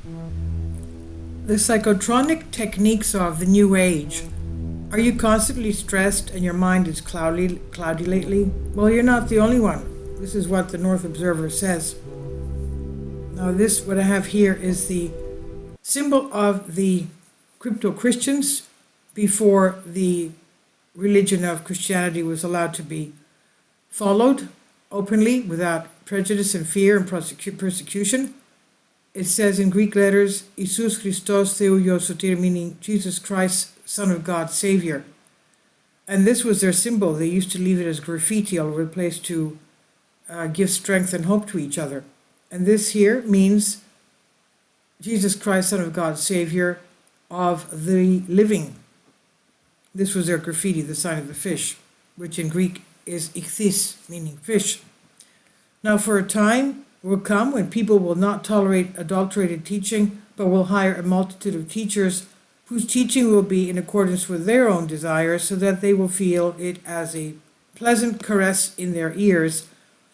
The psychotronic techniques of the New Age. Are you constantly stressed and your mind is cloudy lately? Well, you're not the only one. This is what the North Observer says. Now, what I have here is the symbol of the crypto Christians before the religion of Christianity was allowed to be followed openly without prejudice and fear and persecution. It says in Greek letters, Isus Christos Theouios Soter, meaning Jesus Christ, Son of God, Savior. And this was their symbol. They used to leave it as graffiti all over the place to give strength and hope to each other. And this here means Jesus Christ, Son of God, Savior of the living. This was their graffiti, the sign of the fish, which in Greek is ichthys, meaning fish. Now for a time will come when people will not tolerate adulterated teaching, but will hire a multitude of teachers whose teaching will be in accordance with their own desires, so that they will feel it as a pleasant caress in their ears,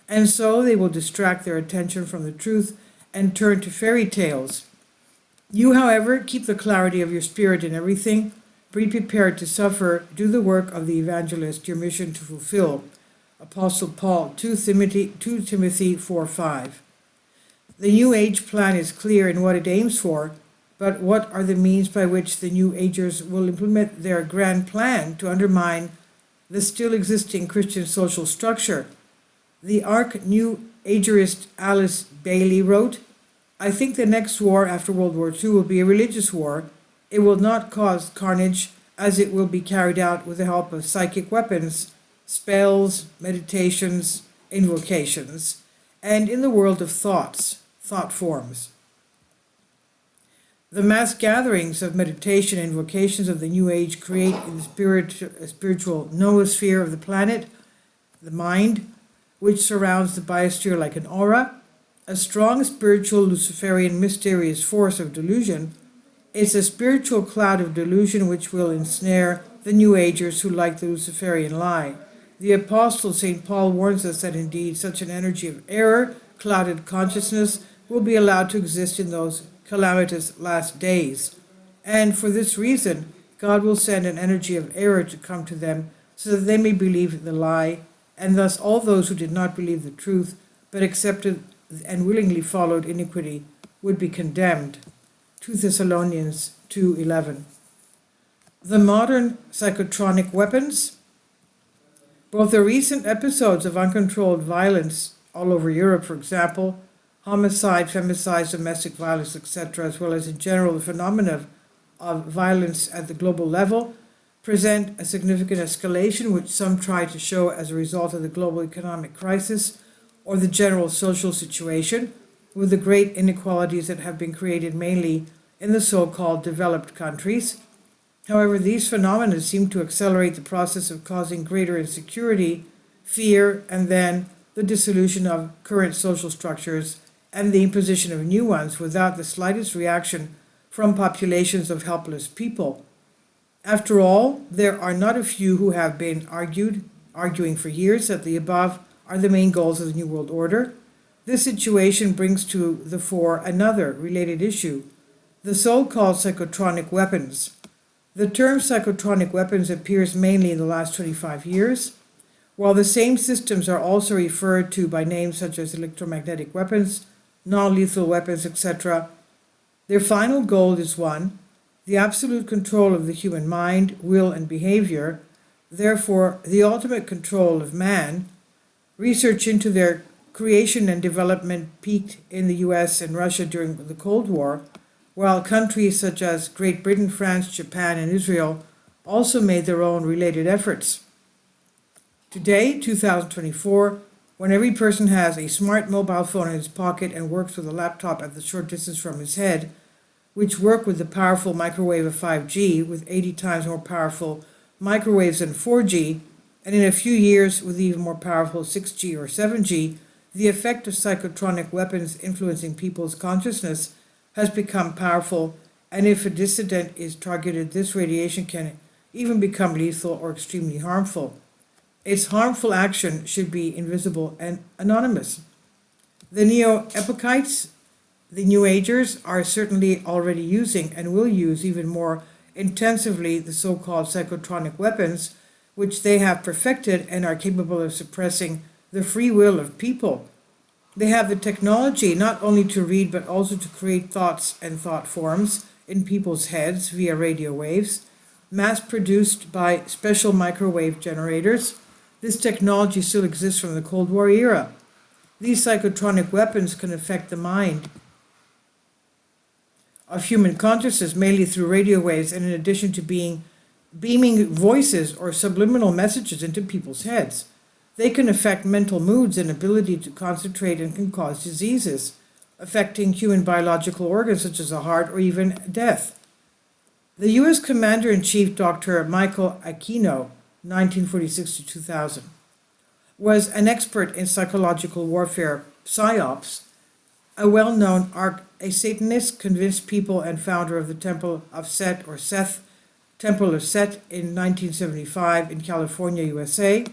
and so they will distract their attention from the truth and turn to fairy tales. You, however, keep the clarity of your spirit in everything. Be prepared to suffer. Do the work of the evangelist, your mission to fulfill. Apostle Paul, 2 Timothy 4:5. The New Age plan is clear in what it aims for, but what are the means by which the New Agers will implement their grand plan to undermine the still existing Christian social structure? The arch-New Agerist Alice Bailey wrote, I think the next war after World War II will be a religious war. It will not cause carnage, as it will be carried out with the help of psychic weapons, spells, meditations, invocations, and in the world of thought forms. The mass gatherings of meditation and invocations of the New Age create in the spiritual noosphere of the planet, the mind, which surrounds the biosphere like an aura, a strong spiritual Luciferian mysterious force of delusion. It's a spiritual cloud of delusion which will ensnare the New Agers who like the Luciferian lie. The Apostle St. Paul warns us that indeed such an energy of error, clouded consciousness, will be allowed to exist in those calamitous last days. And for this reason, God will send an energy of error to come to them so that they may believe the lie, and thus all those who did not believe the truth but accepted and willingly followed iniquity would be condemned. 2 Thessalonians 2:11. The modern psychotronic weapons. Both the recent episodes of uncontrolled violence all over Europe, for example, homicide, femicide, domestic violence, etc., as well as in general the phenomena of violence at the global level, present a significant escalation which some try to show as a result of the global economic crisis or the general social situation, with the great inequalities that have been created mainly in the so-called developed countries. However, these phenomena seem to accelerate the process of causing greater insecurity, fear, and then the dissolution of current social structures and the imposition of new ones without the slightest reaction from populations of helpless people. After all, there are not a few who have been arguing for years that the above are the main goals of the New World Order. This situation brings to the fore another related issue, the so-called psychotronic weapons. The term psychotronic weapons appears mainly in the last 25 years, while the same systems are also referred to by names such as electromagnetic weapons, non-lethal weapons, etc. Their final goal is one, the absolute control of the human mind, will, and behavior, therefore the ultimate control of man. Research into their creation and development peaked in the US and Russia during the Cold War, while countries such as Great Britain, France, Japan, and Israel also made their own related efforts. Today, 2024, when every person has a smart mobile phone in his pocket and works with a laptop at the short distance from his head, which work with the powerful microwave of 5G with 80 times more powerful microwaves than 4G, and in a few years with even more powerful 6G or 7G, the effect of psychotronic weapons influencing people's consciousness has become powerful, and if a dissident is targeted, this radiation can even become lethal or extremely harmful. Its harmful action should be invisible and anonymous. The neo-epochites The New Agers are certainly already using and will use even more intensively the so-called psychotronic weapons, which they have perfected and are capable of suppressing the free will of people. They have the technology not only to read but also to create thoughts and thought forms in people's heads via radio waves, mass produced by special microwave generators. This technology still exists from the Cold War era. These psychotronic weapons can affect the mind of human consciousness mainly through radio waves, and in addition to beaming voices or subliminal messages into people's heads. They can affect mental moods and ability to concentrate and can cause diseases, affecting human biological organs such as the heart or even death. The U.S. Commander-in-Chief Dr. Michael Aquino, 1946 to 2000, was an expert in psychological warfare, psyops, a well-known a Satanist, convinced people, and founder of the Temple of Set or Seth, Temple of Set in 1975 in California, USA.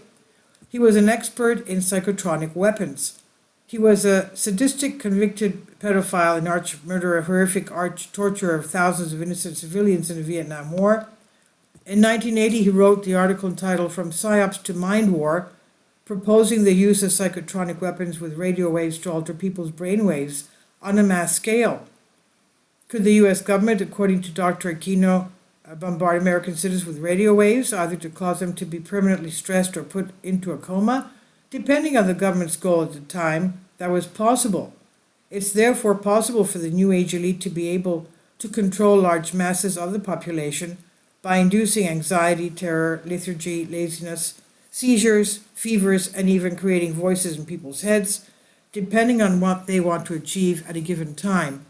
He was an expert in psychotronic weapons. He was a sadistic, convicted pedophile and arch murderer, horrific arch torturer of thousands of innocent civilians in the Vietnam War. In 1980, he wrote the article entitled From Psyops to Mind War, proposing the use of psychotronic weapons with radio waves to alter people's brainwaves on a mass scale. Could the U.S. government, according to Dr. Aquino, bombard American citizens with radio waves, either to cause them to be permanently stressed or put into a coma? Depending on the government's goal at the time, that was possible. It's therefore possible for the New Age elite to be able to control large masses of the population by inducing anxiety, terror, lethargy, laziness, seizures, fevers, and even creating voices in people's heads, depending on what they want to achieve at a given time.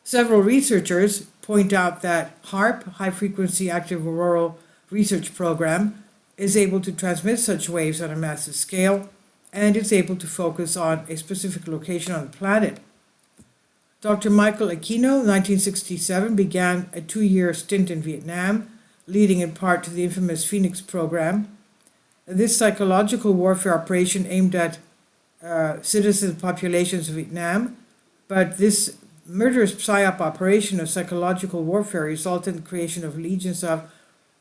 Several researchers point out that HAARP, High Frequency Active Auroral Research Program, is able to transmit such waves on a massive scale, and it's able to focus on a specific location on the planet. Dr. Michael Aquino, 1967, began a 2-year stint in Vietnam, leading in part to the infamous Phoenix program. This psychological warfare operation aimed at citizen populations of Vietnam, but this murderous psyop operation of psychological warfare resulted in the creation of legions of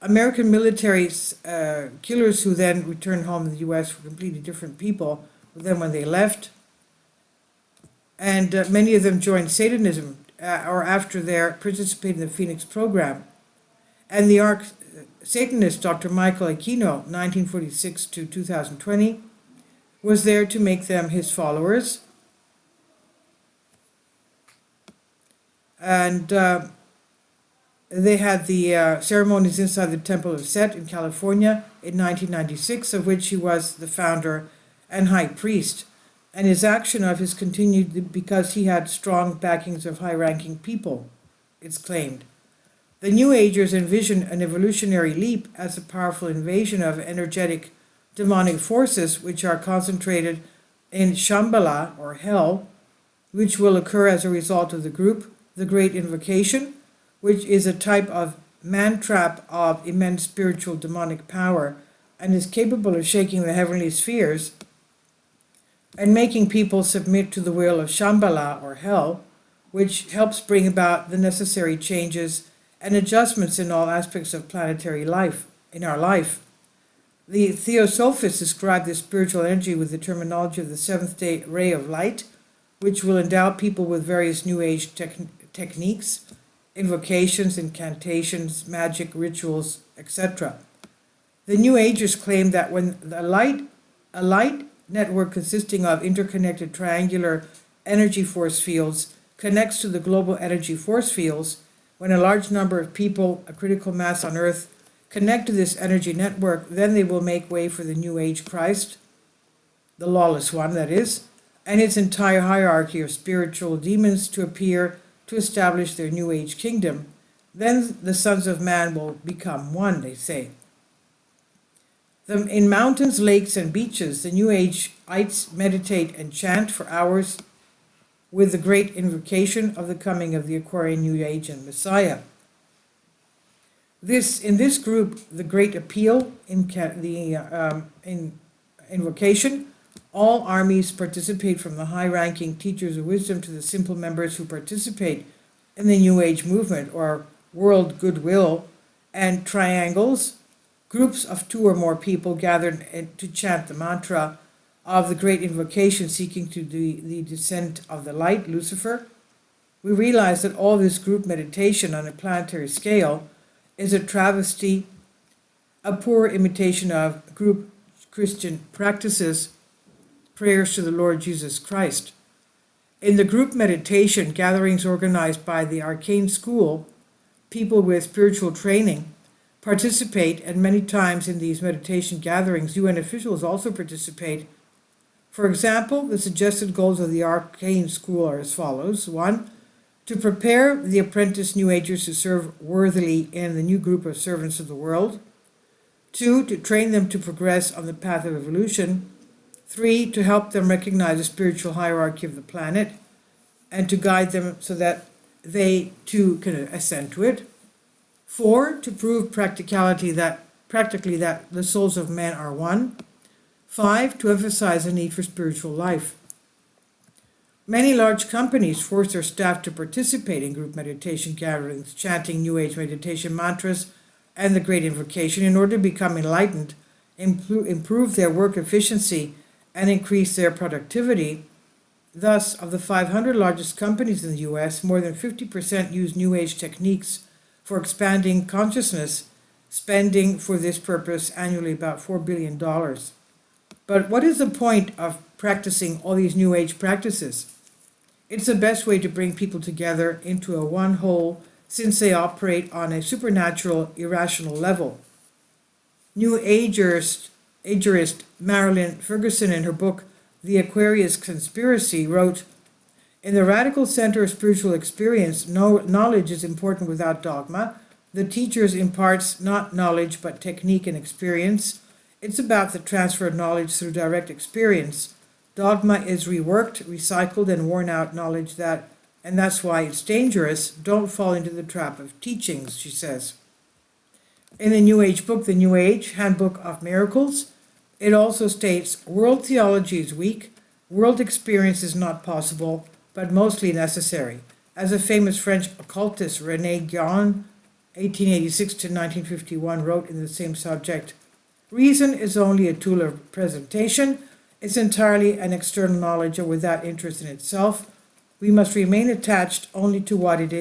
American military killers who then returned home to the U.S. for completely different people than when they left. And many of them joined Satanism or after their participating in the Phoenix program. And the Satanist Dr. Michael Aquino, 1946 to 2020, was there to make them his followers. And they had the ceremonies inside the Temple of Set in California in 1996, of which he was the founder and high priest. And his action of his continued because he had strong backings of high-ranking people, it's claimed. The New Agers envision an evolutionary leap as a powerful invasion of energetic demonic forces which are concentrated in Shambhala, or hell, which will occur as a result of the Great Invocation, which is a type of man-trap of immense spiritual demonic power and is capable of shaking the heavenly spheres and making people submit to the will of Shambhala, or hell, which helps bring about the necessary changes and adjustments in all aspects of planetary life, in our life. The Theosophists describe this spiritual energy with the terminology of the seventh-day ray of light, which will endow people with various New Age techniques, invocations, incantations, magic, rituals, etc. The New Agers claim that when a light network consisting of interconnected triangular energy force fields connects to the global energy force fields, when a large number of people, a critical mass on Earth, connect to this energy network, then they will make way for the New Age Christ, the lawless one, that is, and its entire hierarchy of spiritual demons to appear to establish their New Age kingdom. Then the sons of man will become one, they say. In mountains, lakes, and beaches, the New Ageites meditate and chant for hours with the great invocation of the coming of the Aquarian New Age and Messiah. In this group, the Great Appeal in invocation All armies participate, from the high-ranking teachers of wisdom to the simple members who participate in the New Age movement or world goodwill, and triangles, groups of 2 or more people gathered to chant the mantra of the great invocation seeking to the descent of the light, Lucifer. We realize that all this group meditation on a planetary scale is a travesty, a poor imitation of group Christian practices, prayers to the Lord Jesus Christ. In the group meditation gatherings organized by the Arcane School, people with spiritual training participate, and many times in these meditation gatherings, UN officials also participate. For example, the suggested goals of the Arcane School are as follows. 1. To prepare the apprentice New Agers to serve worthily in the new group of servants of the world. 2. To train them to progress on the path of evolution. 3. To help them recognize the spiritual hierarchy of the planet and to guide them so that they too can ascend to it. 4. To prove practically that the souls of men are one. 5. To emphasize the need for spiritual life. Many large companies force their staff to participate in group meditation gatherings, chanting New Age meditation mantras and the Great Invocation in order to become enlightened, improve their work efficiency, and increase their productivity. Thus, of the 500 largest companies in the US, more than 50% use New Age techniques for expanding consciousness, spending for this purpose annually about $4 billion. But what is the point of practicing all these New Age practices? It's the best way to bring people together into a one whole, since they operate on a supernatural, irrational level. New Agerist Marilyn Ferguson, in her book The Aquarius Conspiracy, wrote, "In the radical center of spiritual experience, no knowledge is important without dogma. The teachers imparts not knowledge but technique and experience. It's about the transfer of knowledge through direct experience. Dogma is reworked, recycled, and worn out knowledge and that's why it's dangerous. Don't fall into the trap of teachings," she says. In the New Age book, The New Age Handbook of Miracles, it also states, world theology is weak, world experience is not possible, but mostly necessary. As a famous French occultist, René Guérin, 1886 to 1951, wrote in the same subject, reason is only a tool of presentation. It's entirely an external knowledge or without interest in itself. We must remain attached only to what it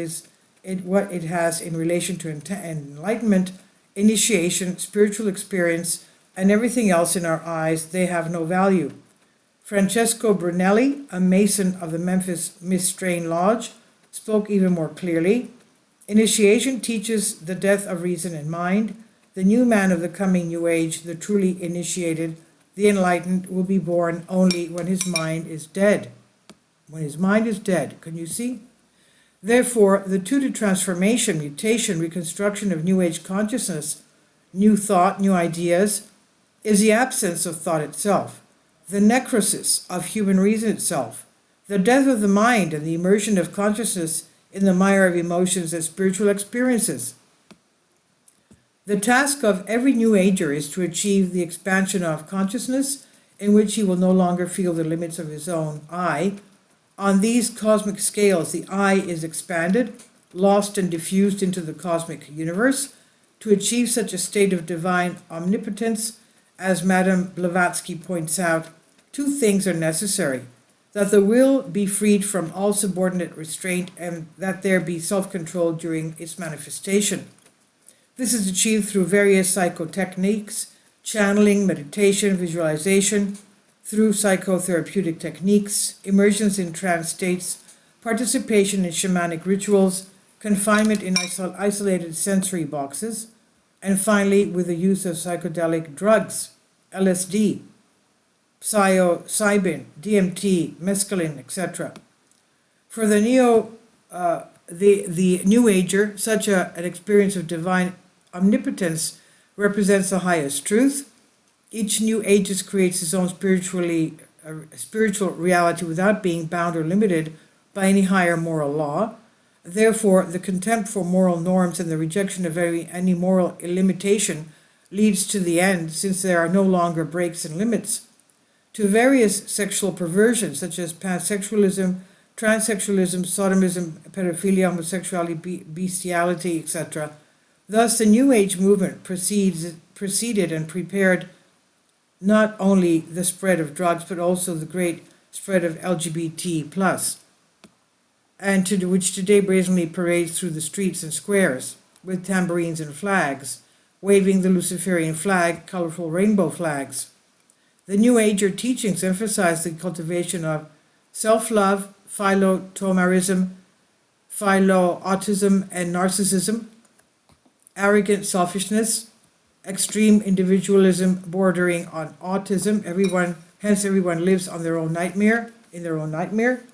has in relation to enlightenment, initiation, spiritual experience, and everything else in our eyes. They have no value. Francesco Brunelli, a Mason of the Memphis Mistrain Lodge, spoke even more clearly. Initiation teaches the death of reason and mind. The new man of the coming New Age, the truly initiated, the enlightened, will be born only when his mind is dead. When his mind is dead, can you see? Therefore, the two to transformation, mutation, reconstruction of New Age consciousness, new thought, new ideas, is the absence of thought itself, the necrosis of human reason itself, the death of the mind and the immersion of consciousness in the mire of emotions and spiritual experiences. The task of every New Ager is to achieve the expansion of consciousness in which he will no longer feel the limits of his own I. On these cosmic scales, the I is expanded, lost and diffused into the cosmic universe. To achieve such a state of divine omnipotence, as Madame Blavatsky points out, two things are necessary: that the will be freed from all subordinate restraint and that there be self-control during its manifestation. This is achieved through various psychotechniques, channeling, meditation, visualization, through psychotherapeutic techniques, immersions in trance states, participation in shamanic rituals, confinement in isolated sensory boxes, and finally with the use of psychedelic drugs, LSD, psilocybin, DMT, mescaline, etc. For the New Ager, such an experience of divine omnipotence represents the highest truth. Each New Ager creates his own spiritual reality without being bound or limited by any higher moral law. Therefore, the contempt for moral norms and the rejection of any moral limitation leads to the end, since there are no longer breaks and limits. to various sexual perversions such as pansexualism, transsexualism, sodomism, pedophilia, homosexuality, bestiality, etc. Thus, the New Age movement preceded and prepared not only the spread of drugs, but also the great spread of LGBT+, and which today brazenly parades through the streets and squares with tambourines and flags, waving the Luciferian flag, colorful rainbow flags. The New Ager teachings emphasize the cultivation of self-love, philo-tomarism, philo-autism and narcissism, arrogant selfishness, extreme individualism bordering on autism. Everyone lives on their own nightmare, in their own nightmare.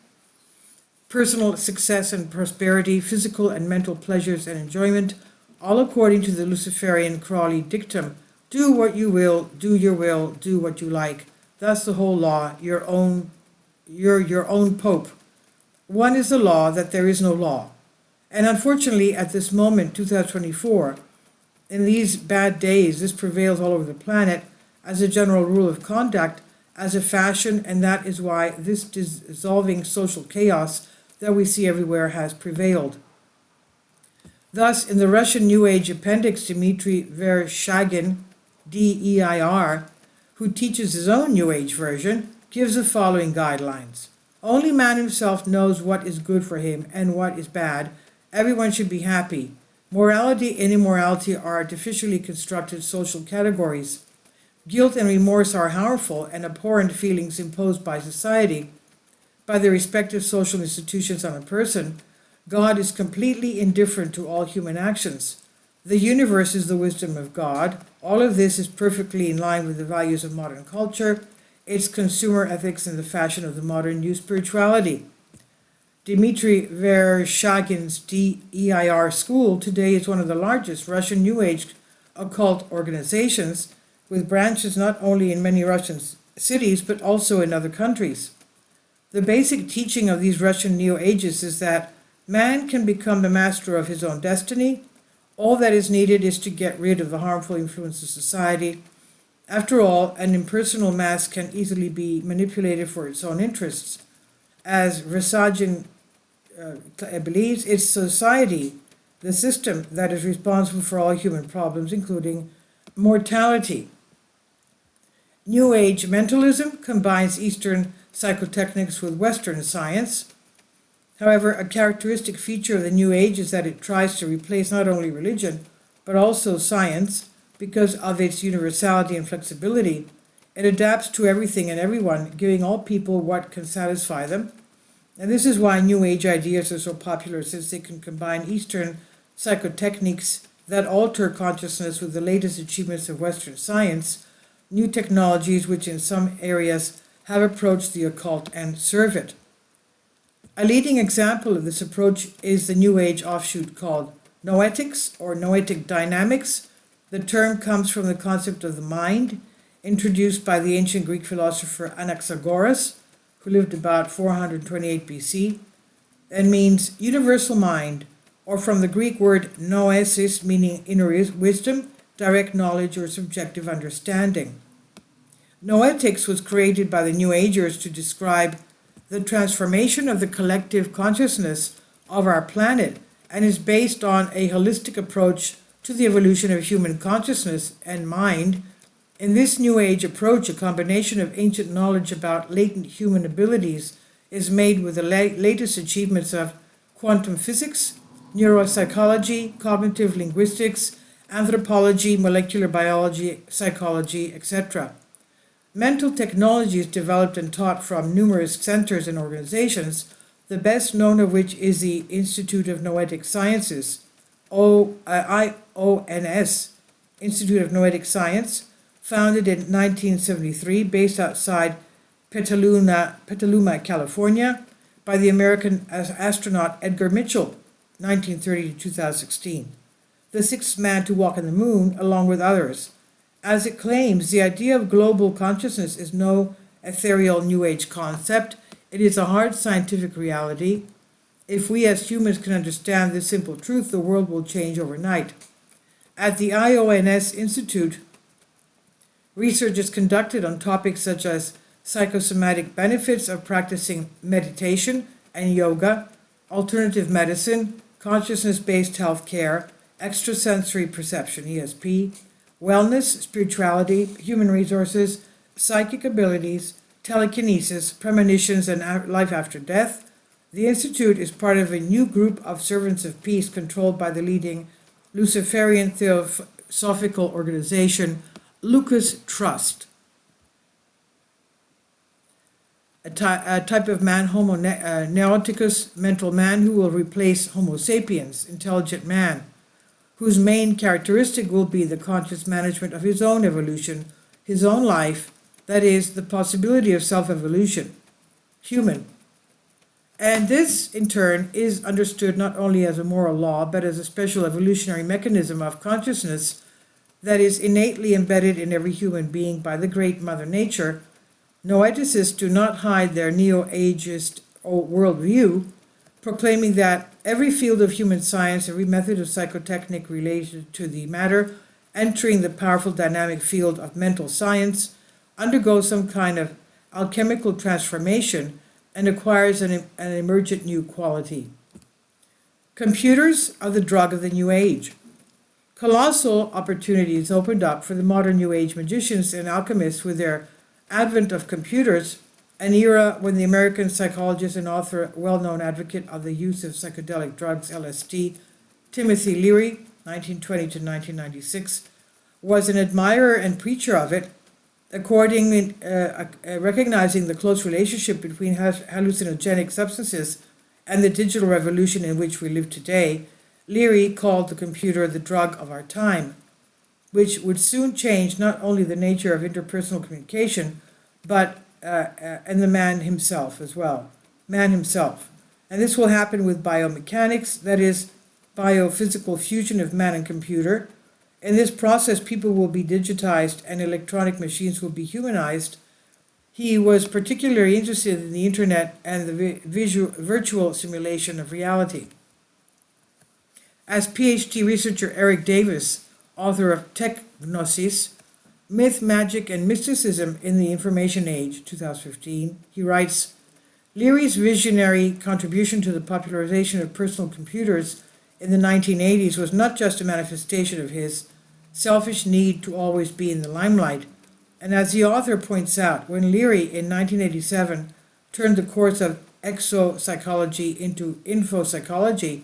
Personal success and prosperity, physical and mental pleasures and enjoyment, all according to the Luciferian Crowley dictum, do what you will, do your will, do what you like. Thus the whole law, you're your own pope. One is the law that there is no law. And unfortunately, at this moment, 2024, in these bad days, this prevails all over the planet as a general rule of conduct, as a fashion, and that is why this dissolving social chaos that we see everywhere has prevailed. Thus, in the Russian New Age appendix, Dmitry Vereshchagin, DEIR, who teaches his own New Age version, gives the following guidelines. Only man himself knows what is good for him and what is bad. Everyone should be happy. Morality and immorality are artificially constructed social categories. Guilt and remorse are harmful and abhorrent feelings imposed by society, by the respective social institutions on a person. God is completely indifferent to all human actions. The universe is the wisdom of God. All of this is perfectly in line with the values of modern culture, its consumer ethics, and the fashion of the modern new spirituality. Dmitry Vereshchagin's DEIR school today is one of the largest Russian New Age occult organizations, with branches not only in many Russian cities, but also in other countries. The basic teaching of these Russian New Ages is that man can become the master of his own destiny. All that is needed is to get rid of the harmful influence of society. After all, an impersonal mass can easily be manipulated for its own interests. As Vereshchagin believes, it's society, the system, that is responsible for all human problems, including mortality. New Age mentalism combines Eastern psychotechnics with Western science. However, a characteristic feature of the New Age is that it tries to replace not only religion, but also science. Because of its universality and flexibility, it adapts to everything and everyone, giving all people what can satisfy them. And this is why New Age ideas are so popular, since they can combine Eastern psychotechniques that alter consciousness with the latest achievements of Western science, new technologies which in some areas have approached the occult and serve it. A leading example of this approach is the New Age offshoot called noetics or noetic dynamics. The term comes from the concept of the mind, introduced by the ancient Greek philosopher Anaxagoras, who lived about 428 BC, and means universal mind, or from the Greek word noesis, meaning inner wisdom, direct knowledge, or subjective understanding. Noetics was created by the New Agers to describe the transformation of the collective consciousness of our planet, and is based on a holistic approach to the evolution of human consciousness and mind. In this New Age approach, a combination of ancient knowledge about latent human abilities is made with the latest achievements of quantum physics, neuropsychology, cognitive linguistics, anthropology, molecular biology, psychology, etc. Mental technology is developed and taught from numerous centers and organizations, the best known of which is the Institute of Noetic Sciences, IONS, Institute of Noetic Science, founded in 1973, based outside Petaluma, California, by the American astronaut Edgar Mitchell, 1930 to 2016, the sixth man to walk on the moon, along with others. As it claims, the idea of global consciousness is no ethereal New Age concept. It is a hard scientific reality. If we as humans can understand this simple truth, the world will change overnight. At the IONS Institute, research is conducted on topics such as psychosomatic benefits of practicing meditation and yoga, alternative medicine, consciousness-based health care, extrasensory perception, ESP, wellness, spirituality, human resources, psychic abilities, telekinesis, premonitions, and life after death. The Institute is part of a new group of servants of peace controlled by the leading Luciferian theosophical organization, Lucas Trust. A type of man, Homo Neoticus, mental man, who will replace Homo sapiens, intelligent man, whose main characteristic will be the conscious management of his own evolution, his own life, that is, the possibility of self-evolution, human. And this, in turn, is understood not only as a moral law, but as a special evolutionary mechanism of consciousness that is innately embedded in every human being by the great Mother Nature. Noeticists do not hide their neo-ageist worldview, proclaiming that every field of human science, every method of psychotechnic related to the matter, entering the powerful dynamic field of mental science, undergoes some kind of alchemical transformation and acquires an emergent new quality. Computers are the drug of the New Age. Colossal opportunities opened up for the modern New Age magicians and alchemists with their advent of computers, an era when the American psychologist and author, well-known advocate of the use of psychedelic drugs, LSD, Timothy Leary, 1920 to 1996, was an admirer and preacher of it, recognizing the close relationship between hallucinogenic substances and the digital revolution in which we live today. Leary called the computer the drug of our time, which would soon change not only the nature of interpersonal communication, but and the man himself as well. Man himself. And this will happen with biomechanics, that is, biophysical fusion of man and computer. In this process, people will be digitized and electronic machines will be humanized. He was particularly interested in the internet and the virtual simulation of reality. As PhD researcher Eric Davis, author of Techgnosis, Myth, Magic, and Mysticism in the Information Age, 2015, he writes, Leary's visionary contribution to the popularization of personal computers in the 1980s was not just a manifestation of his selfish need to always be in the limelight. And as the author points out, when Leary in 1987 turned the course of exopsychology into infopsychology,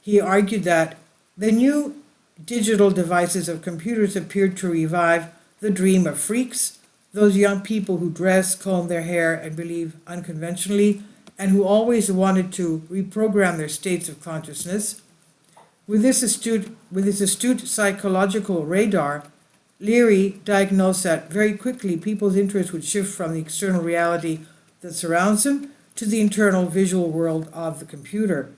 he argued that the new digital devices of computers appeared to revive the dream of freaks, those young people who dress, comb their hair, and believe unconventionally, and who always wanted to reprogram their states of consciousness. With his astute psychological radar, Leary diagnosed that very quickly people's interest would shift from the external reality that surrounds them to the internal visual world of the computer.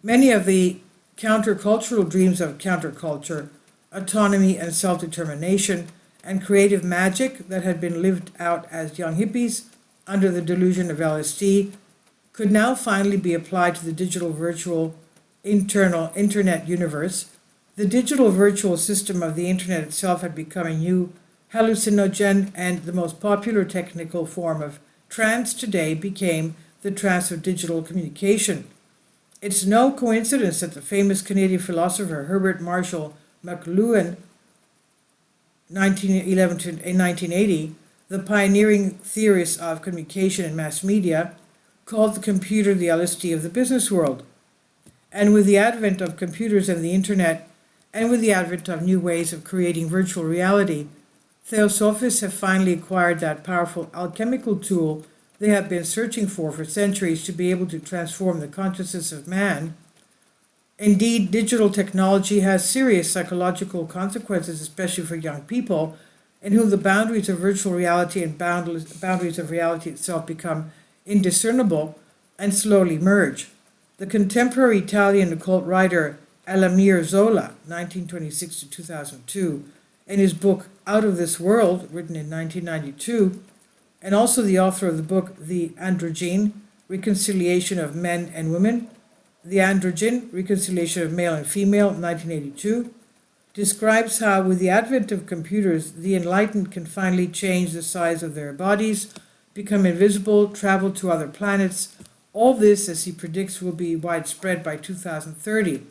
Many of the countercultural dreams of counterculture, autonomy and self-determination, and creative magic that had been lived out as young hippies under the delusion of LSD could now finally be applied to the digital virtual internet universe. The digital virtual system of the internet itself had become a new hallucinogen, and the most popular technical form of trance today became the trance of digital communication. It's no coincidence that the famous Canadian philosopher Herbert Marshall McLuhan, 1911 to 1980, the pioneering theorist of communication and mass media, called the computer the LSD of the business world. And with the advent of computers and the internet, and with the advent of new ways of creating virtual reality, theosophists have finally acquired that powerful alchemical tool they have been searching for centuries to be able to transform the consciousness of man. Indeed, digital technology has serious psychological consequences, especially for young people, in whom the boundaries of virtual reality and boundaries of reality itself become indiscernible and slowly merge. The contemporary Italian occult writer Alamir Zola, 1926 to 2002, in his book Out of This World, written in 1992, and also the author of the book The Androgyne, Reconciliation of Men and Women, The Androgyne, Reconciliation of Male and Female, 1982, describes how, with the advent of computers, the enlightened can finally change the size of their bodies, become invisible, travel to other planets. All this, as he predicts, will be widespread by 2030.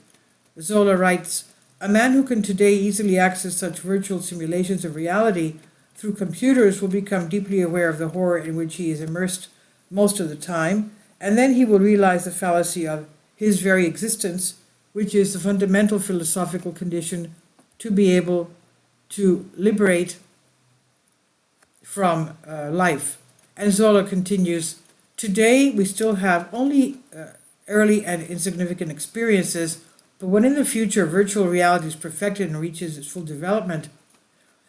Zola writes, "A man who can today easily access such virtual simulations of reality through computers will become deeply aware of the horror in which he is immersed most of the time, and then he will realize the fallacy of his very existence, which is the fundamental philosophical condition to be able to liberate from life." And Zola continues, "Today we still have only early and insignificant experiences, but when in the future virtual reality is perfected and reaches its full development,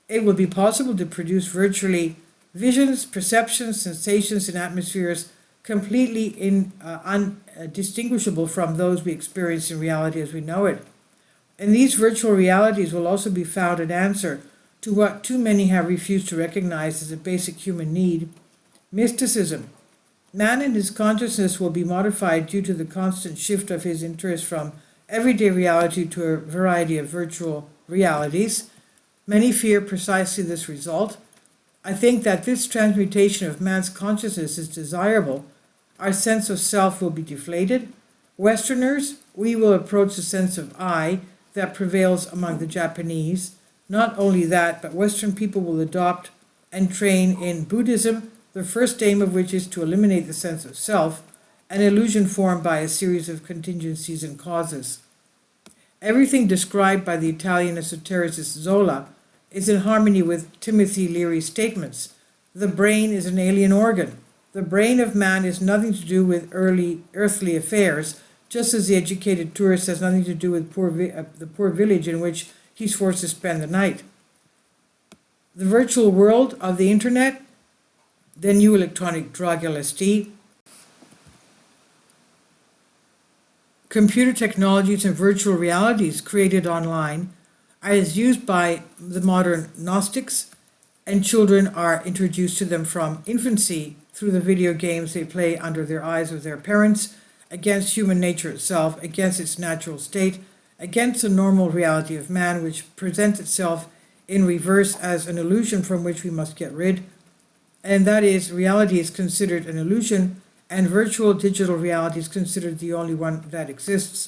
it will be possible to produce virtually visions, perceptions, sensations, and atmospheres completely undistinguishable from those we experience in reality as we know it. In these virtual realities will also be found an answer to what too many have refused to recognize as a basic human need: mysticism. Man and his consciousness will be modified due to the constant shift of his interest from everyday reality to a variety of virtual realities. Many fear precisely this result. I think that this transmutation of man's consciousness is desirable. Our sense of self will be deflated. Westerners, we will approach the sense of I that prevails among the Japanese. Not only that, but Western people will adopt and train in Buddhism, the first aim of which is to eliminate the sense of self, an illusion formed by a series of contingencies and causes. Everything described by the Italian esotericist Zola is in harmony with Timothy Leary's statements. The brain is an alien organ. The brain of man has nothing to do with earthly affairs, just as the educated tourist has nothing to do with the poor village in which he's forced to spend the night. The virtual world of the internet, the new electronic drug LSD, computer technologies and virtual realities created online are used by the modern Gnostics, and children are introduced to them from infancy through the video games they play under their eyes of their parents, against human nature itself, against its natural state, against the normal reality of man, which presents itself in reverse as an illusion from which we must get rid. And that is, reality is considered an illusion, and virtual digital reality is considered the only one that exists.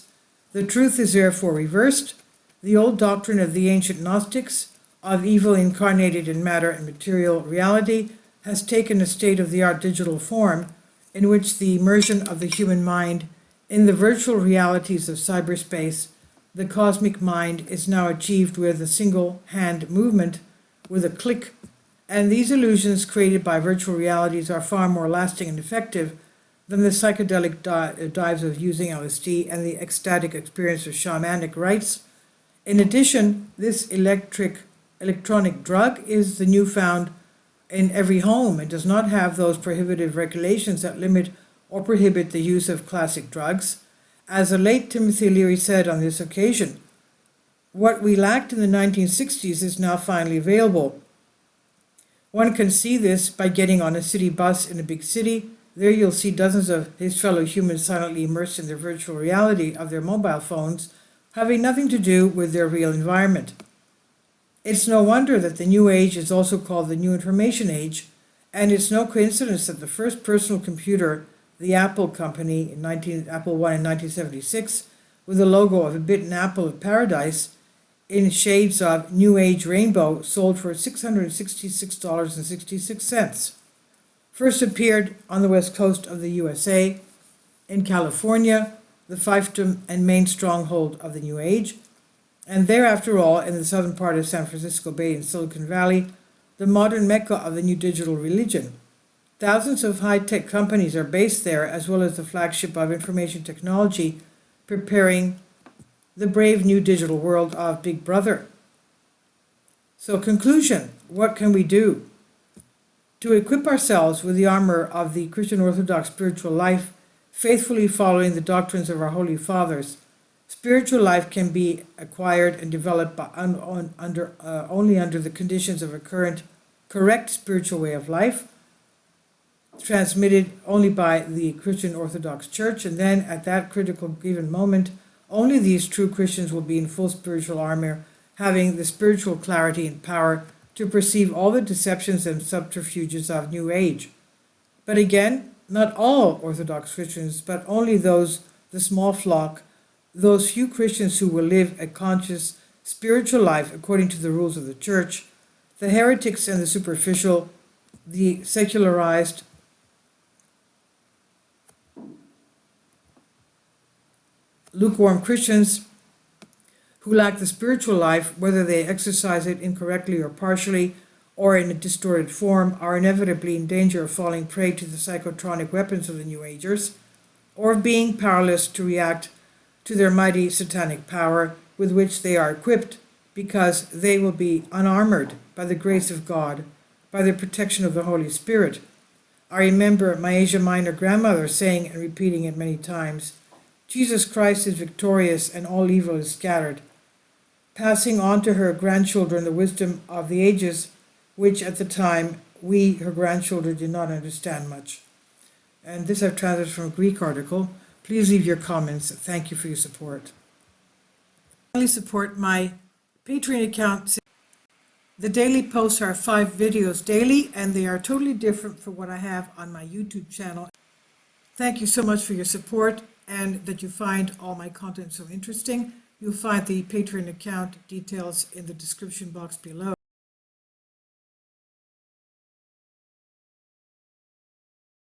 The truth is therefore reversed. The old doctrine of the ancient Gnostics, of evil incarnated in matter and material reality, has taken a state-of-the-art digital form in which the immersion of the human mind in the virtual realities of cyberspace, the cosmic mind, is now achieved with a single hand movement, with a click, and these illusions created by virtual realities are far more lasting and effective than the psychedelic dives of using LSD and the ecstatic experience of shamanic rites. In addition, this electronic drug is the newfound in every home and does not have those prohibitive regulations that limit or prohibit the use of classic drugs. As the late Timothy Leary said on this occasion, what we lacked in the 1960s is now finally available. One can see this by getting on a city bus in a big city. There you'll see dozens of his fellow humans silently immersed in their virtual reality of their mobile phones, having nothing to do with their real environment. It's no wonder that the new age is also called the new information age, and it's no coincidence that the first personal computer, the Apple company, Apple I in 1976, with the logo of a bitten apple of paradise in shades of new age rainbow, sold for $666.66. First appeared on the west coast of the USA, in California, the fiefdom and main stronghold of the new age, and there, after all, in the southern part of San Francisco Bay in Silicon Valley, the modern mecca of the new digital religion. Thousands of high-tech companies are based there, as well as the flagship of information technology, preparing the brave new digital world of Big Brother. So, conclusion, what can we do? To equip ourselves with the armor of the Christian Orthodox spiritual life, faithfully following the doctrines of our Holy Fathers. Spiritual life can be acquired and developed only under the conditions of a correct spiritual way of life, transmitted only by the Christian Orthodox Church, and then at that critical given moment, only these true Christians will be in full spiritual armor, having the spiritual clarity and power to perceive all the deceptions and subterfuges of New Age. But again, not all Orthodox Christians, but only those, the small flock, those few Christians who will live a conscious spiritual life according to the rules of the Church, the heretics and the superficial, the secularized, lukewarm Christians who lack the spiritual life, whether they exercise it incorrectly or partially, or in a distorted form, are inevitably in danger of falling prey to the psychotronic weapons of the New Agers, or of being powerless to react to their mighty satanic power with which they are equipped, because they will be unarmored by the grace of God, by the protection of the Holy Spirit. I remember my Asia Minor grandmother saying and repeating it many times, Jesus Christ is victorious and all evil is scattered, passing on to her grandchildren the wisdom of the ages, which at the time we, her grandchildren, did not understand much. And this I've translated from a Greek article. Please leave your comments. Thank you for your support. Finally, support my Patreon account. The daily posts are 5 videos daily, and they are totally different from what I have on my YouTube channel. Thank you so much for your support and that you find all my content so interesting. You'll find the Patreon account details in the description box below.